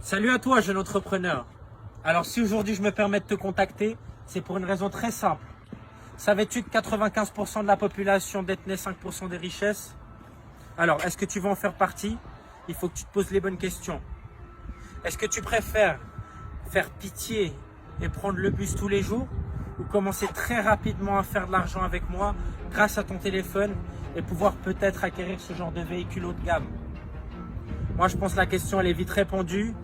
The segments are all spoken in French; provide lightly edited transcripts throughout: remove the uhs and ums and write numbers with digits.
Salut à toi, jeune entrepreneur. Alors si aujourd'hui je me permets de te contacter, c'est pour une raison très simple. Savais-tu que 95% de la population détenait 5% des richesses? Alors, est-ce que tu veux en faire partie? Il faut que tu te poses les bonnes questions. Est-ce que tu préfères faire pitié et prendre le bus tous les jours ou commencer très rapidement à faire de l'argent avec moi grâce à ton téléphone et pouvoir peut-être acquérir ce genre de véhicule haut de gamme? Moi, je pense que la question, elle est vite répondue.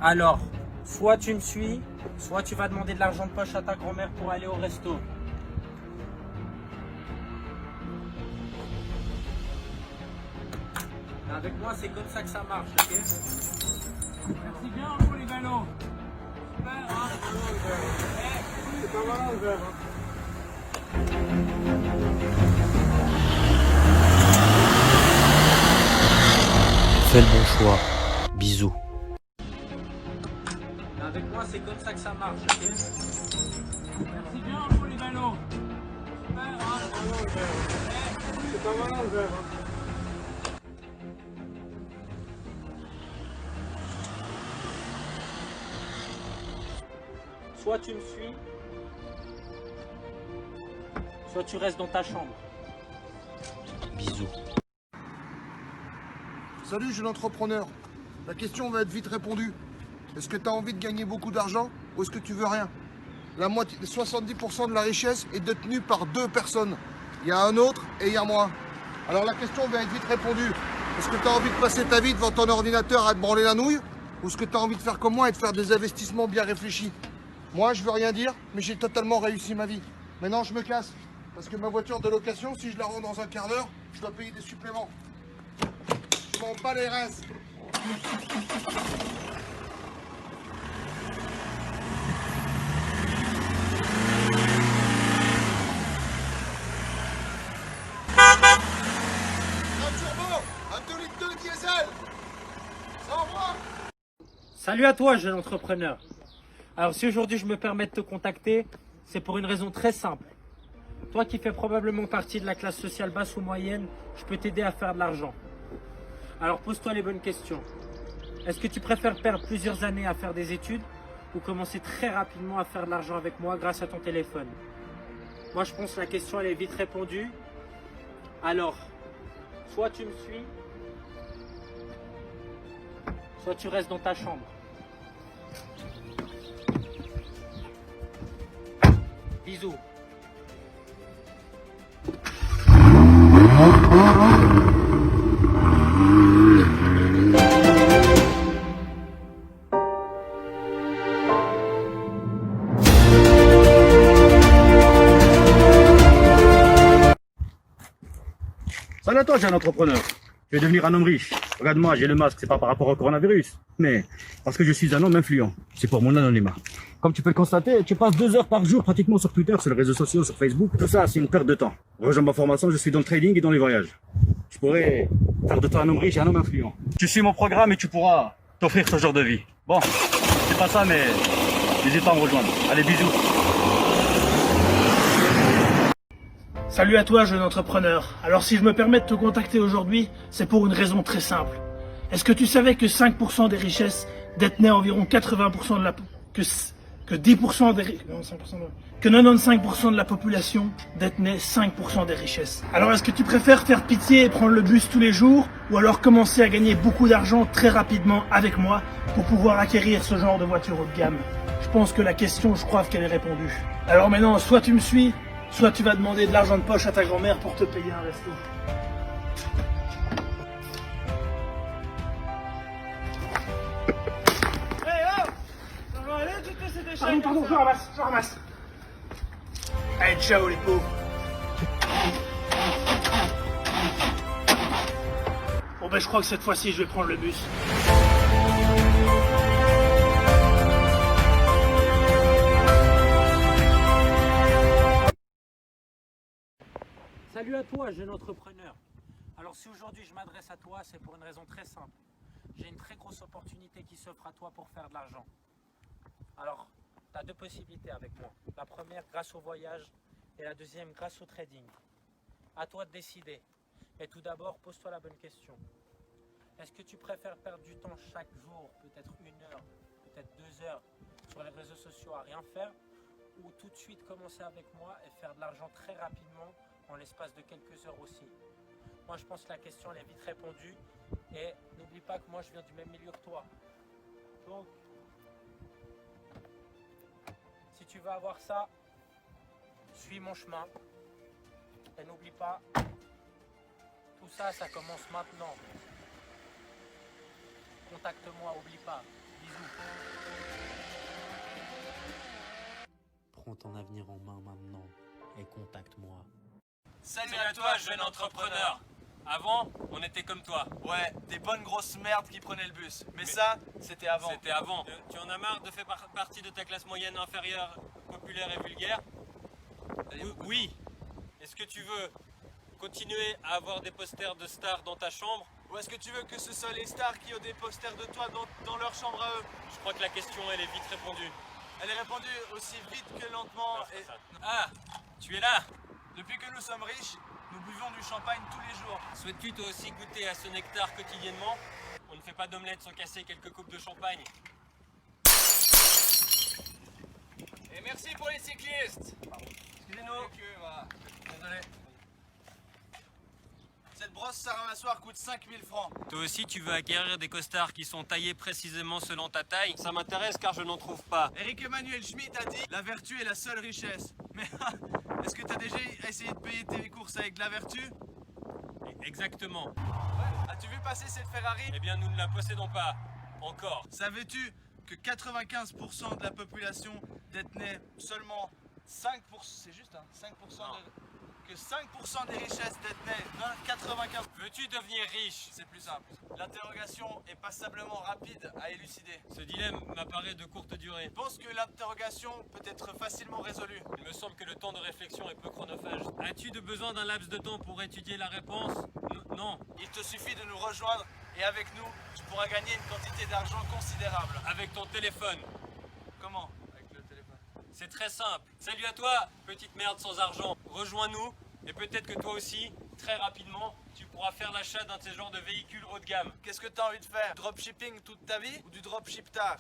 Alors, soit tu me suis, soit tu vas demander de l'argent de poche à ta grand-mère pour aller au resto. Avec moi, c'est comme ça que ça marche, ok? Merci bien pour les ballons. Super, hein? C'est pas mal le verre, hein? Fais le bon choix. Bisous. Avec moi, c'est comme ça que ça marche, ok? Merci bien pour les ballons. Super, hein? C'est pas mal le verre, hein? Soit tu me suis, soit tu restes dans ta chambre. Bisous. Salut jeune entrepreneur, la question va être vite répondue. Est-ce que tu as envie de gagner beaucoup d'argent ou est-ce que tu veux rien? La moitié, 70% de la richesse est détenue par deux personnes. Il y a un autre et il y a moi. Alors la question va être vite répondue. Est-ce que tu as envie de passer ta vie devant ton ordinateur à te branler la nouille? Ou est-ce que tu as envie de faire comme moi et de faire des investissements bien réfléchis? Moi je veux rien dire, mais j'ai totalement réussi ma vie. Maintenant je me casse. Parce que ma voiture de location, si je la rends dans un quart d'heure, je dois payer des suppléments. Je m'en bats les reins. Un turbo, un 2 litres de diesel. Ça envoie. Salut à toi, jeune entrepreneur. Alors si aujourd'hui je me permets de te contacter, c'est pour une raison très simple. Toi qui fais probablement partie de la classe sociale basse ou moyenne, je peux t'aider à faire de l'argent. Alors pose-toi les bonnes questions. Est-ce que tu préfères perdre plusieurs années à faire des études ou commencer très rapidement à faire de l'argent avec moi grâce à ton téléphone? Moi je pense que la question elle est vite répondue. Alors, soit tu me suis, soit tu restes dans ta chambre. Bisous. Salut à toi, jeune entrepreneur. Je vais devenir un homme riche. Regarde-moi, j'ai le masque, c'est pas par rapport au coronavirus, mais parce que je suis un homme influent. C'est pour mon anonymat. Comme tu peux le constater, tu passes 2 heures par jour pratiquement sur Twitter, sur les réseaux sociaux, sur Facebook. Tout ça, c'est une perte de temps. Rejoins ma formation, je suis dans le trading et dans les voyages. Je pourrais faire de toi un homme riche et un homme influent. Tu suis mon programme et tu pourras t'offrir ce genre de vie. Bon, c'est pas ça, mais n'hésite pas à me rejoindre. Allez, bisous. Salut à toi, jeune entrepreneur. Alors si je me permets de te contacter aujourd'hui, c'est pour une raison très simple. Est-ce que tu savais que 5% des richesses détenaient environ 80% de la... que 10% des... non, 5%, non. Que 95% de la population détenait 5% des richesses? Alors est-ce que tu préfères faire pitié et prendre le bus tous les jours ou alors commencer à gagner beaucoup d'argent très rapidement avec moi pour pouvoir acquérir ce genre de voiture haut de gamme? Je pense que la question, je crois qu'elle est répondue. Alors maintenant, soit tu me suis, soit tu vas demander de l'argent de poche à ta grand-mère pour te payer un resto. Hey oh! Ça va aller, tu te ces déchets? Pardon, je ramasse. Allez, ciao les pauvres. Bon ben je crois que cette fois-ci je vais prendre le bus. Salut à toi, jeune entrepreneur. Alors si aujourd'hui je m'adresse à toi, c'est pour une raison très simple. J'ai une très grosse opportunité qui s'offre à toi pour faire de l'argent. Alors, tu as deux possibilités avec moi. La première grâce au voyage et la deuxième grâce au trading. À toi de décider. Mais tout d'abord, pose-toi la bonne question. Est-ce que tu préfères perdre du temps chaque jour, peut-être 1 heure, peut-être 2 heures, sur les réseaux sociaux à rien faire, ou tout de suite commencer avec moi et faire de l'argent très rapidement en l'espace de quelques heures aussi? Moi, je pense que la question elle est vite répondue. Et n'oublie pas que moi, je viens du même milieu que toi. Donc, si tu veux avoir ça, suis mon chemin. Et n'oublie pas, tout ça, ça commence maintenant. Contacte-moi, oublie pas. Bisous. Prends ton avenir en main maintenant et contacte-moi. Salut à toi, jeune entrepreneur. Avant, on était comme toi. Ouais, des bonnes grosses merdes qui prenaient le bus. Mais ça, c'était avant. C'était avant. Tu en as marre de faire partie de ta classe moyenne inférieure, populaire et vulgaire? Oui. Est-ce que tu veux continuer à avoir des posters de stars dans ta chambre? Ou est-ce que tu veux que ce soit les stars qui ont des posters de toi dans leur chambre à eux? Je crois que la question, elle est vite répondue. Elle est répondue aussi vite que lentement. Non, c'est pas ça. Ah, tu es là. Depuis que nous sommes riches, nous buvons du champagne tous les jours. Souhaites-tu toi aussi goûter à ce nectar quotidiennement? On ne fait pas d'omelette sans casser quelques coupes de champagne. Et merci pour les cyclistes. Excusez-nous. Désolé. Cette brosse à ramassoir coûte 5000 francs. Toi aussi, tu veux acquérir des costards qui sont taillés précisément selon ta taille? Ça m'intéresse car je n'en trouve pas. Eric Emmanuel Schmitt a dit « La vertu est la seule richesse ». Mais est-ce que tu as déjà essayé de payer tes courses avec de la vertu? Exactement. As-tu vu passer cette Ferrari? Eh bien, nous ne la possédons pas. Encore. Savais-tu que 95% de la population détenait seulement 5%, c'est juste, hein, 5% que 5% des richesses détenaient 95%? Veux-tu devenir riche? C'est plus simple. L'interrogation est passablement rapide à élucider. Ce dilemme m'apparaît de courte durée. Je pense que l'interrogation peut être facilement résolue. Il me semble que le temps de réflexion est peu chronophage. As-tu besoin d'un laps de temps pour étudier la réponse? Non. Il te suffit de nous rejoindre et avec nous, tu pourras gagner une quantité d'argent considérable. Avec ton téléphone. Comment? Avec le téléphone. C'est très simple. Salut à toi, petite merde sans argent. Rejoins-nous et peut-être que toi aussi, très rapidement, tu pourras faire l'achat d'un de ces genres de véhicules haut de gamme. Qu'est-ce que tu as envie de faire? Dropshipping toute ta vie ou du dropship tard?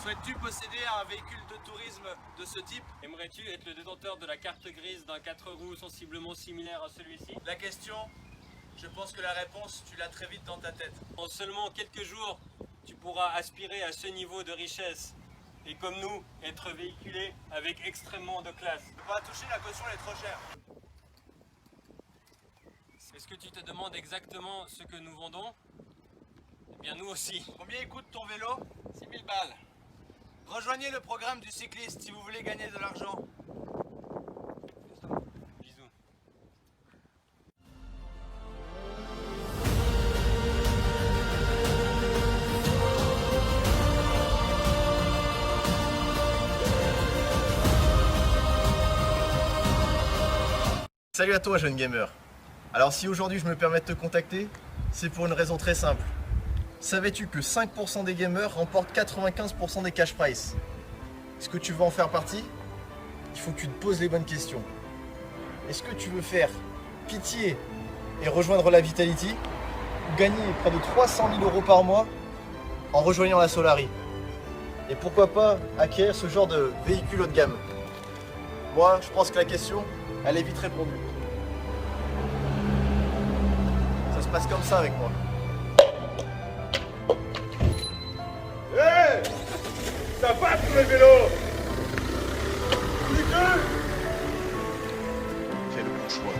Souhaites-tu posséder un véhicule de tourisme de ce type? Aimerais-tu être le détenteur de la carte grise d'un 4 roues sensiblement similaire à celui-ci? La question, je pense que la réponse, tu l'as très vite dans ta tête. En seulement quelques jours, tu pourras aspirer à ce niveau de richesse. Et comme nous, être véhiculé avec extrêmement de classe. Tu peux pas toucher, la caution elle est trop chère. Est-ce que tu te demandes exactement ce que nous vendons? Eh bien nous aussi. Combien coûte ton vélo? 6000 balles. Rejoignez le programme du cycliste si vous voulez gagner de l'argent. Bisous. Salut à toi jeune gamer. Alors si aujourd'hui je me permets de te contacter, c'est pour une raison très simple. Savais-tu que 5% des gamers remportent 95% des cash prize? Est-ce que tu veux en faire partie? Il faut que tu te poses les bonnes questions. Est-ce que tu veux faire pitié et rejoindre la Vitality ou gagner près de 300 000 € par mois en rejoignant la Solari? Et pourquoi pas acquérir ce genre de véhicule haut de gamme? Moi, je pense que la question, elle est vite répondue. Ça se passe comme ça avec moi. Hey, ça passe sur les vélos. Fais le bon choix.